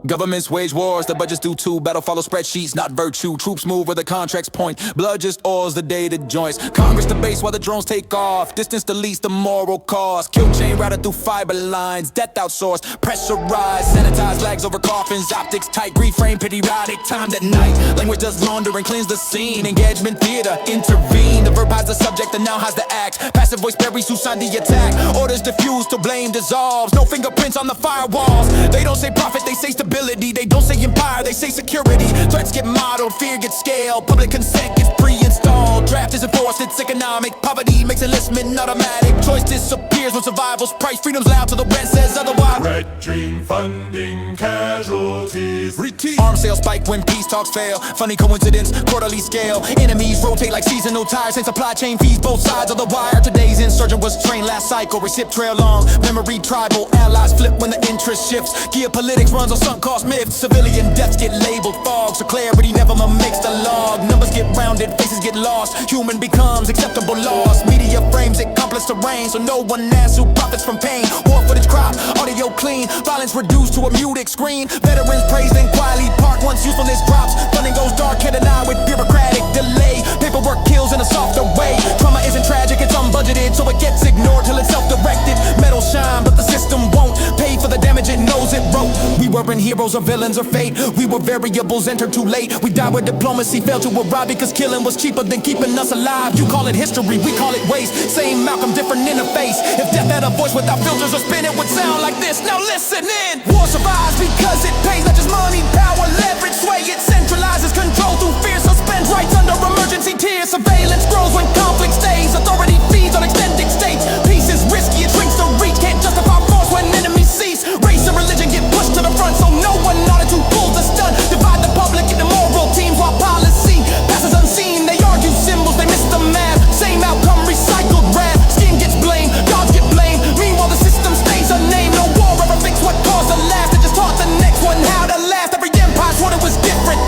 Governments wage wars, the budgets do too. Battle follow spreadsheets, not virtue. Troops move where the contracts point. Blood just oils the dated joints. Congress debates while the drones take off. Distance deletes the moral cost. Kill chain routed through fiber lines. Death outsourced, pressurized. Sanitized flags over coffins. Optics tight, reframe, periodic. Timed at night. Language does launder and cleanse the scene. Engagement theater, intervene. The verb hides the subject and now hides the act. Passive voice buries who signed the attack. Orders diffuse till blame dissolves. No fingerprints on the firewalls. They don't say profit, they say stability. They don't say empire, they say security. Threats get modeled, fear gets scaled. Public consent gets pre-installed. Draft is enforced, it's economic. Poverty makes enlistment automatic. Choice disappears when survival's price. Freedom's loud till the rent says otherwise. Red dream funding casualties. Arms sales spike when peace talks fail. Funny coincidence, quarterly scale. Enemies rotate like seasonal tires. Same supply chain feeds both sides of the wire. Today's insurgent was trained last cycle. Recip trail long, memory tribal. Allies flip when the interest shifts. Geopolitics runs on sunk cost myths. Civilian deaths get labeled fog, so clarity never makes the log. Numbers get rounded, faces get lost. Human becomes acceptable loss. Media frames it complex terrain, so no one asks who profits from pain. War footage crop, audio clean. Violence reduced to a muted screen. Veterans praised and quietly parked once usefulness drops. Funding goes dark, head and eye with bureaucratic delay. Paperwork kills in a softer way. Trauma isn't tragic, it's unbudgeted, so it gets ignored till it's self-directed. Metal shine, but the system won't pay for the damage it knows it wrote. We weren't heroes or villains or fate. We were variables entered too late. We died where diplomacy failed to arrive because killing was cheaper than keeping us alive. You call it history, we call it waste. Same Malcolm, different interface. If death had a voice without filters or spin, it would sound like this. Now listen in. War survives because it pays, not just money, power, leverage, sway. It centralizes control through fear, suspense rights under emergency tiers. Surveillance grows when conflict stays. Authority feeds on extended states. Peace is risky, it shrinks the reach. Can't justify force when enemies cease. Race and religion get pushed to the front, so no one audits who pulls the stunt. Divide the public into moral teams while policy passes unseen. They argue symbols, they miss the math. Same outcome, recycled wrath. Skin gets blamed, gods get blamed. Meanwhile the system stays unnamed. No war ever fixed what caused the last. It just taught the next one how to last. Every empire swore it was different.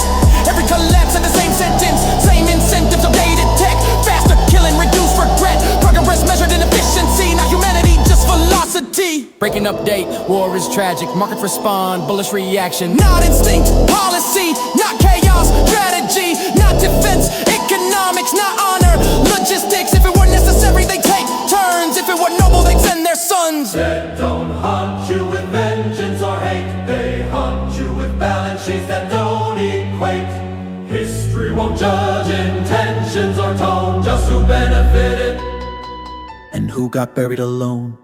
Every collapse had the same sentence. Same incentives, updated tech. Faster killing, reduced regret. Progress measured in efficiency. Now humanity just velocity. Breaking update, war is tragic. Markets respond, bullish reaction. Not instinct, policy, not chaos. Strategy, not defense. Economics, not honor. Logistics, if it were necessary they take turns. If it were noble they'd send their sons. Dead don't hunt you with vengeance or hate. They hunt you with balance sheets that don't equate. History won't judge intentions or tone, just who benefited and who got buried alone.